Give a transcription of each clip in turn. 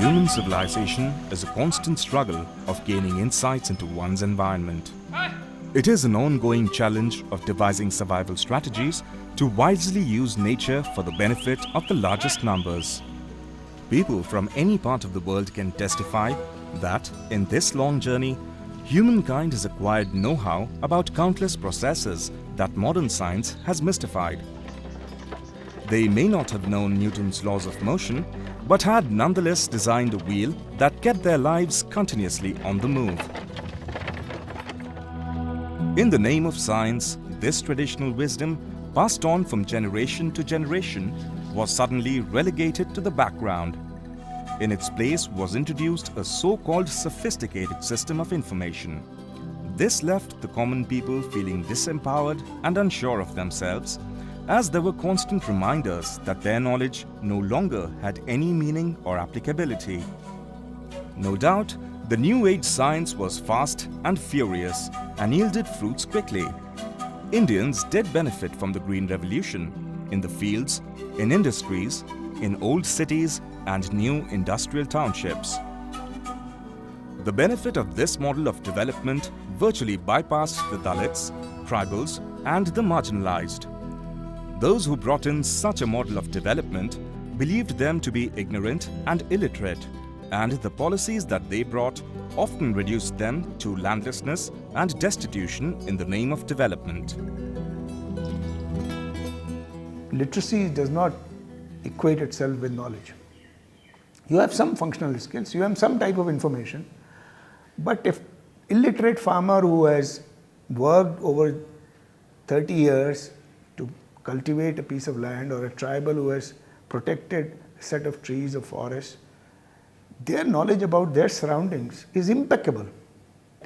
Human civilization is a constant struggle of gaining insights into one's environment. It is an ongoing challenge of devising survival strategies to wisely use nature for the benefit of the largest numbers. People from any part of the world can testify that in this long journey, humankind has acquired know-how about countless processes that modern science has mystified. They may not have known Newton's laws of motion, but had nonetheless designed a wheel that kept their lives continuously on the move. In the name of science, this traditional wisdom, passed on from generation to generation, was suddenly relegated to the background. In its place was introduced a so-called sophisticated system of information. This left the common people feeling disempowered and unsure of themselves, as there were constant reminders that their knowledge no longer had any meaning or applicability. No doubt, the New Age science was fast and furious and yielded fruits quickly. Indians did benefit from the Green Revolution in the fields, in industries, in old cities and new industrial townships. The benefit of this model of development virtually bypassed the Dalits, tribals and the marginalized. Those who brought in such a model of development believed them to be ignorant and illiterate, and the policies that they brought often reduced them to landlessness and destitution in the name of development. Literacy does not equate itself with knowledge. You have some functional skills, you have some type of information, but if illiterate farmer who has worked over 30 years to cultivate a piece of land, or a tribal who has protected a set of trees or forests, their knowledge about their surroundings is impeccable.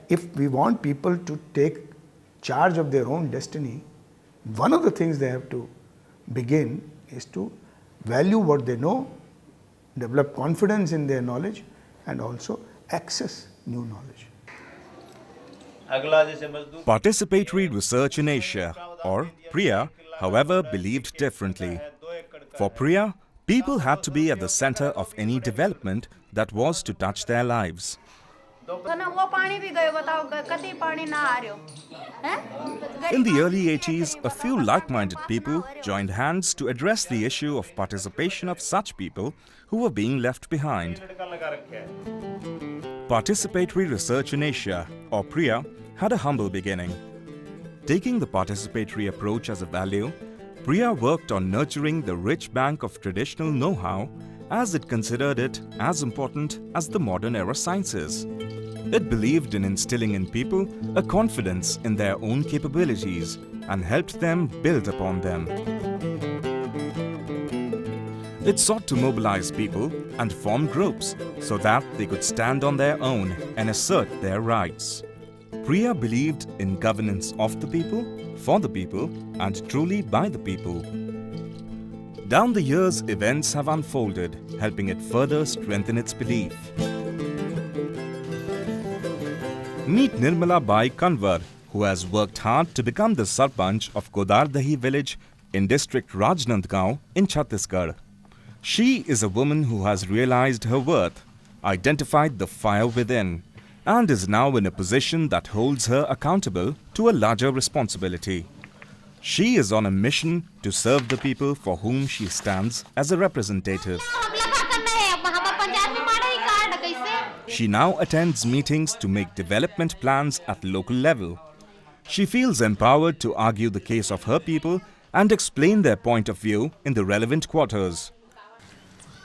If we want people to take charge of their own destiny, one of the things they have to begin is to value what they know, develop confidence in their knowledge, and also access new knowledge. Participatory Research in Asia, or PRIA, however, believed differently. For PRIA, people had to be at the center of any development that was to touch their lives. In the early 80s, a few like-minded people joined hands to address the issue of participation of such people who were being left behind. Participatory Research in Asia, or PRIA, had a humble beginning. Taking the participatory approach as a value, PRIA worked on nurturing the rich bank of traditional know-how, as it considered it as important as the modern era sciences. It believed in instilling in people a confidence in their own capabilities and helped them build upon them. It sought to mobilize people and form groups so that they could stand on their own and assert their rights. PRIA believed in governance of the people, for the people, and truly by the people. Down the years, events have unfolded, helping it further strengthen its belief. Meet Nirmala Bai Kanwar, who has worked hard to become the Sarpanch of Kodardahi village in district Rajnandgaon in Chhattisgarh. She is a woman who has realized her worth, identified the fire within, and is now in a position that holds her accountable to a larger responsibility. She is on a mission to serve the people for whom she stands as a representative. She now attends meetings to make development plans at local level. She feels empowered to argue the case of her people and explain their point of view in the relevant quarters.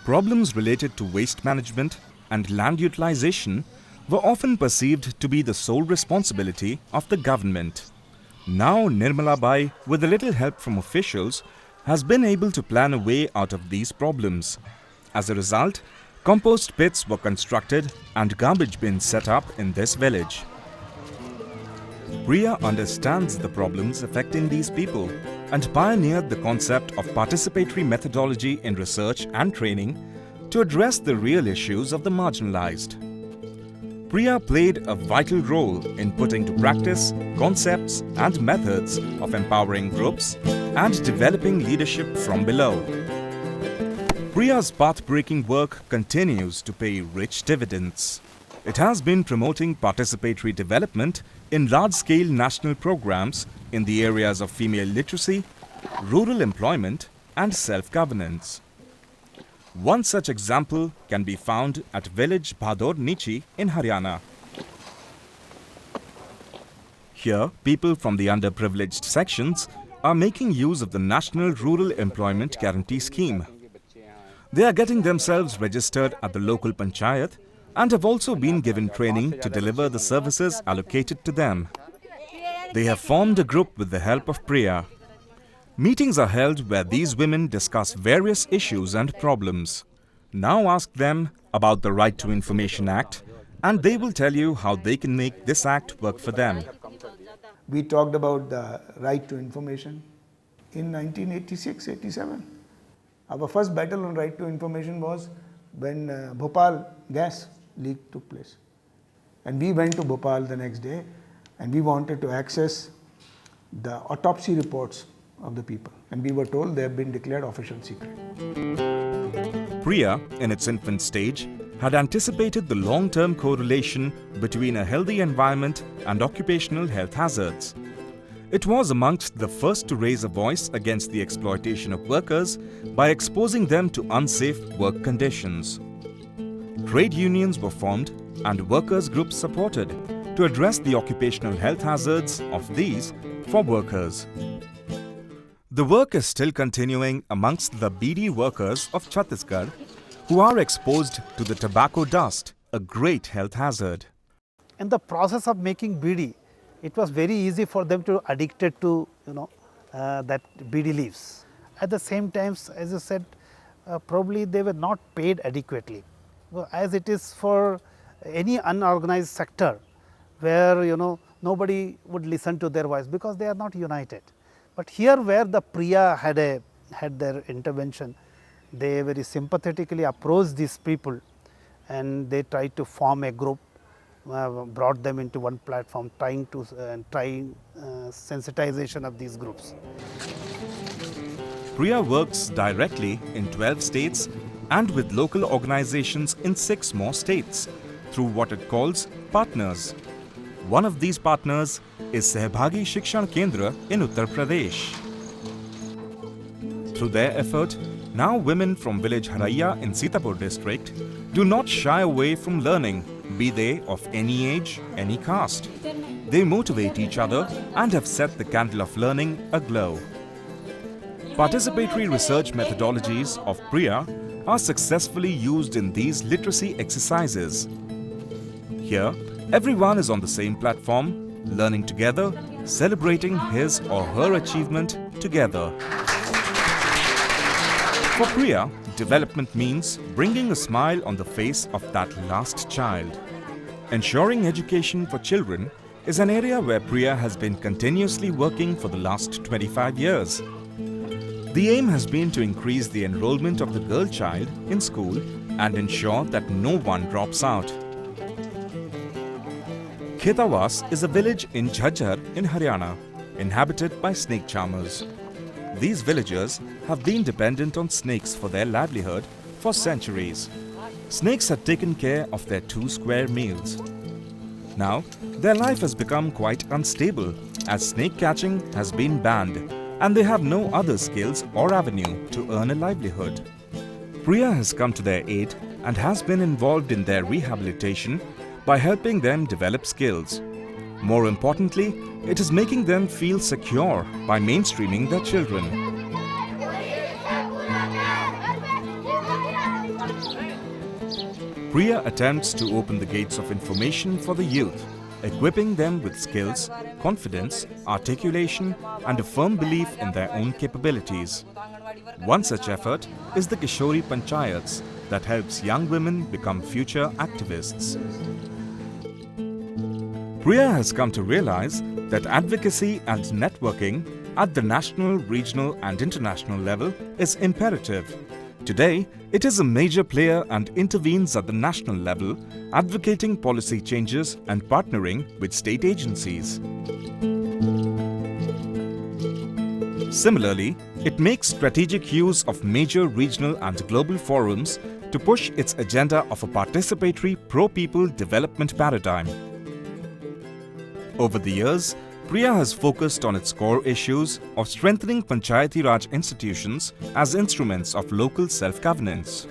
Problems related to waste management and land utilization were often perceived to be the sole responsibility of the government. Now Nirmala Bai, with a little help from officials, has been able to plan a way out of these problems. As a result, compost pits were constructed and garbage bins set up in this village. PRIA understands the problems affecting these people and pioneered the concept of participatory methodology in research and training to address the real issues of the marginalized. PRIA played a vital role in putting to practice concepts and methods of empowering groups and developing leadership from below. Priya's path-breaking work continues to pay rich dividends. It has been promoting participatory development in large-scale national programs in the areas of female literacy, rural employment and self-governance. One such example can be found at village Bhador Nichi in Haryana. Here, people from the underprivileged sections are making use of the National Rural Employment Guarantee Scheme. They are getting themselves registered at the local panchayat and have also been given training to deliver the services allocated to them. They have formed a group with the help of Priya. Meetings are held where these women discuss various issues and problems. Now ask them about the Right to Information Act and they will tell you how they can make this act work for them. We talked about the right to information in 1986-87. Our first battle on right to information was when Bhopal gas leak took place. And we went to Bhopal the next day and we wanted to access the autopsy reports of the people. And we were told they have been declared official secret. Priya, in its infant stage, had anticipated the long-term correlation between a healthy environment and occupational health hazards. It was amongst the first to raise a voice against the exploitation of workers by exposing them to unsafe work conditions. Trade unions were formed and workers' groups supported to address the occupational health hazards of these for workers. The work is still continuing amongst the beedi workers of Chhattisgarh who are exposed to the tobacco dust, a great health hazard. In the process of making beedi, it was very easy for them to addicted to that beedi leaves. At the same time, as I said, probably they were not paid adequately. Well, as it is for any unorganized sector where nobody would listen to their voice because they are not united. But here where the Priya had their intervention, they very sympathetically approached these people and they tried to form a group, brought them into one platform, trying sensitization of these groups. Priya works directly in 12 states and with local organizations in 6 more states through what it calls partners. One of these partners is Sahbagi Shikshan Kendra in Uttar Pradesh. Through their effort, now women from village Haraiya in Sitapur district do not shy away from learning, be they of any age, any caste. They motivate each other and have set the candle of learning aglow. Participatory research methodologies of Priya are successfully used in these literacy exercises. Here, everyone is on the same platform, learning together, celebrating his or her achievement together. For Priya, development means bringing a smile on the face of that last child. Ensuring education for children is an area where Priya has been continuously working for the last 25 years. The aim has been to increase the enrollment of the girl child in school and ensure that no one drops out. Khetawas is a village in Jhajjar in Haryana, inhabited by snake charmers. These villagers have been dependent on snakes for their livelihood for centuries. Snakes had taken care of their 2 square meals. Now, their life has become quite unstable as snake catching has been banned and they have no other skills or avenue to earn a livelihood. Priya has come to their aid and has been involved in their rehabilitation by helping them develop skills. More importantly, it is making them feel secure by mainstreaming their children. Priya attempts to open the gates of information for the youth, equipping them with skills, confidence, articulation and a firm belief in their own capabilities. One such effort is the Kishori Panchayats that helps young women become future activists. Priya has come to realize that advocacy and networking at the national, regional and international level is imperative. Today, it is a major player and intervenes at the national level, advocating policy changes and partnering with state agencies. Similarly, it makes strategic use of major regional and global forums to push its agenda of a participatory pro-people development paradigm. Over the years, Priya has focused on its core issues of strengthening Panchayati Raj institutions as instruments of local self-governance.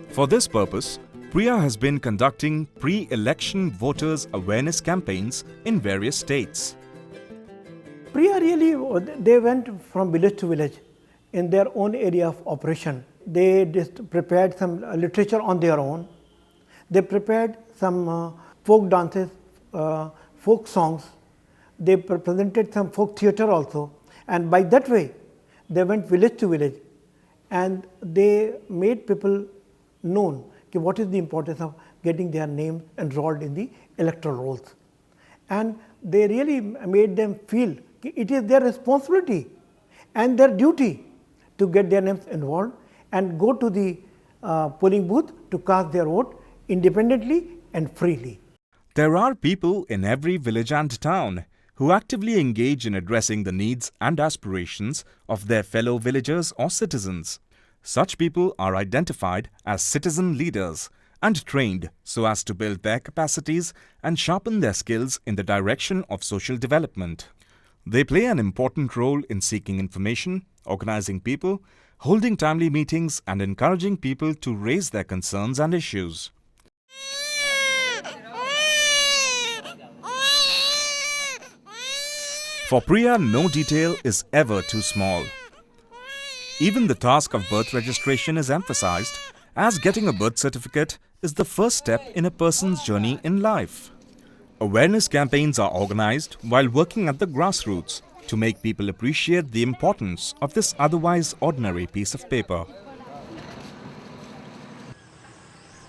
For this purpose, Priya has been conducting pre-election voters awareness campaigns in various states. Priya really, they went from village to village in their own area of operation. They just prepared some literature on their own. They prepared some folk dances, folk songs. They presented some folk theatre also, and by that way they went village to village and they made people known what is the importance of getting their name enrolled in the electoral rolls. And they really made them feel it is their responsibility and their duty to get their names involved and go to the polling booth to cast their vote independently and freely. There are people in every village and town who actively engage in addressing the needs and aspirations of their fellow villagers or citizens. Such people are identified as citizen leaders and trained so as to build their capacities and sharpen their skills in the direction of social development. They play an important role in seeking information, organizing people, holding timely meetings and encouraging people to raise their concerns and issues. For Priya, no detail is ever too small. Even the task of birth registration is emphasized, as getting a birth certificate is the first step in a person's journey in life. Awareness campaigns are organized while working at the grassroots to make people appreciate the importance of this otherwise ordinary piece of paper.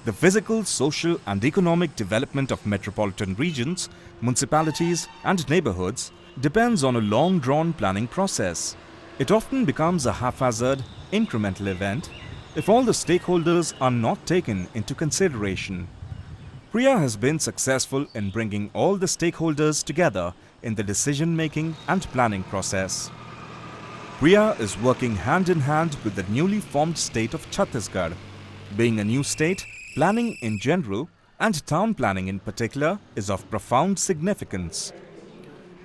The physical, social and economic development of metropolitan regions, municipalities and neighborhoods depends on a long-drawn planning process. It often becomes a haphazard, incremental event if all the stakeholders are not taken into consideration. Priya has been successful in bringing all the stakeholders together in the decision-making and planning process. Priya is working hand in hand with the newly formed state of Chhattisgarh. Being a new state, planning in general and town planning in particular is of profound significance.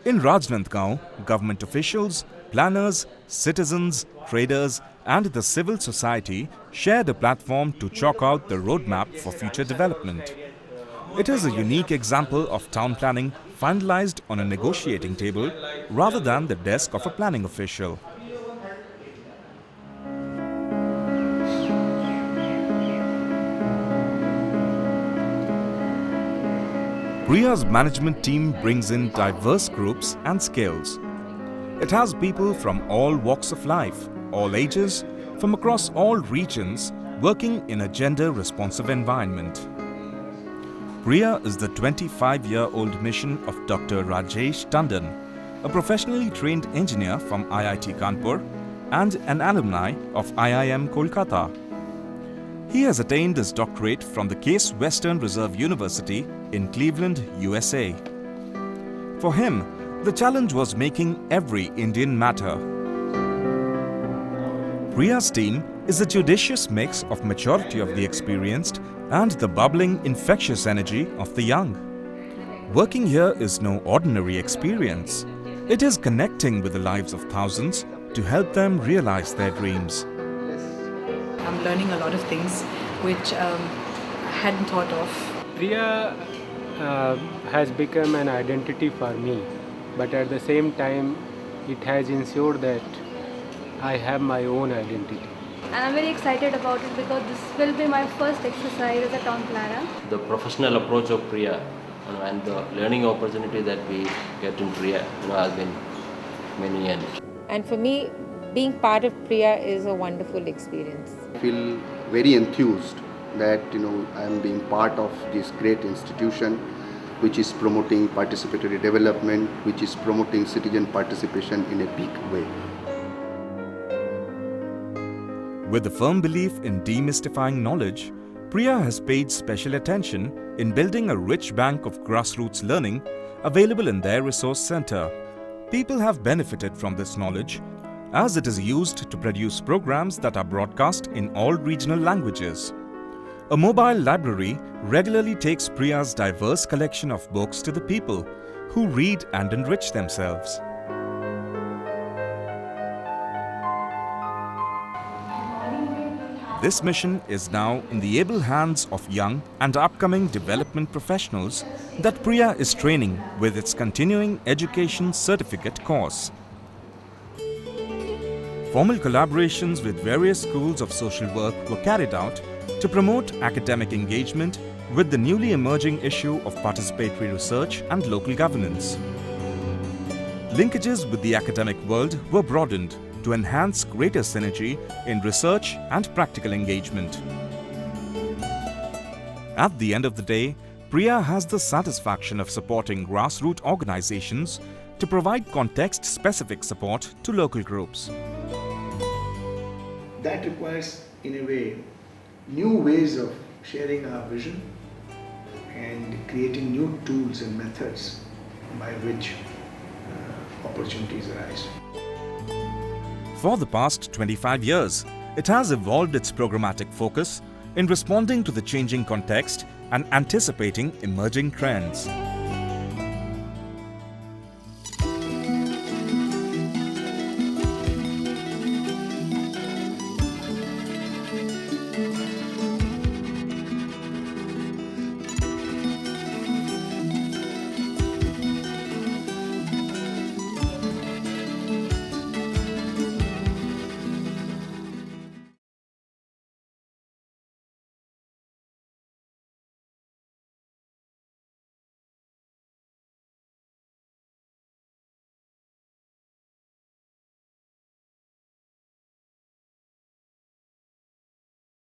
In Rajnandgaon, government officials, planners, citizens, traders and the civil society shared a platform to chalk out the roadmap for future development. It is a unique example of town planning finalized on a negotiating table rather than the desk of a planning official. Priya's management team brings in diverse groups and skills. It has people from all walks of life, all ages, from across all regions, working in a gender-responsive environment. Priya is the 25-year-old mission of Dr. Rajesh Tandon, a professionally trained engineer from IIT Kanpur and an alumni of IIM Kolkata. He has attained his doctorate from the Case Western Reserve University in Cleveland, USA. For him, the challenge was making every Indian matter. Priya's team is a judicious mix of maturity of the experienced and the bubbling, infectious energy of the young. Working here is no ordinary experience. It is connecting with the lives of thousands to help them realize their dreams. I'm learning a lot of things which I hadn't thought of. Priya has become an identity for me, but at the same time it has ensured that I have my own identity. And I'm very excited about it because this will be my first exercise as a town planner. The professional approach of Priya and the learning opportunity that we get in Priya has been many years. And for me, being part of Priya is a wonderful experience. I feel very enthused that I am being part of this great institution which is promoting participatory development, which is promoting citizen participation in a big way. With a firm belief in demystifying knowledge, Priya has paid special attention in building a rich bank of grassroots learning available in their resource center. People have benefited from this knowledge as it is used to produce programs that are broadcast in all regional languages. A mobile library regularly takes Priya's diverse collection of books to the people who read and enrich themselves. This mission is now in the able hands of young and upcoming development professionals that Priya is training with its continuing education certificate course. Formal collaborations with various schools of social work were carried out to promote academic engagement with the newly emerging issue of participatory research and local governance. Linkages with the academic world were broadened to enhance greater synergy in research and practical engagement. At the end of the day, Priya has the satisfaction of supporting grassroots organizations to provide context-specific support to local groups. That requires, in a way, new ways of sharing our vision and creating new tools and methods by which opportunities arise. For the past 25 years, it has evolved its programmatic focus in responding to the changing context and anticipating emerging trends.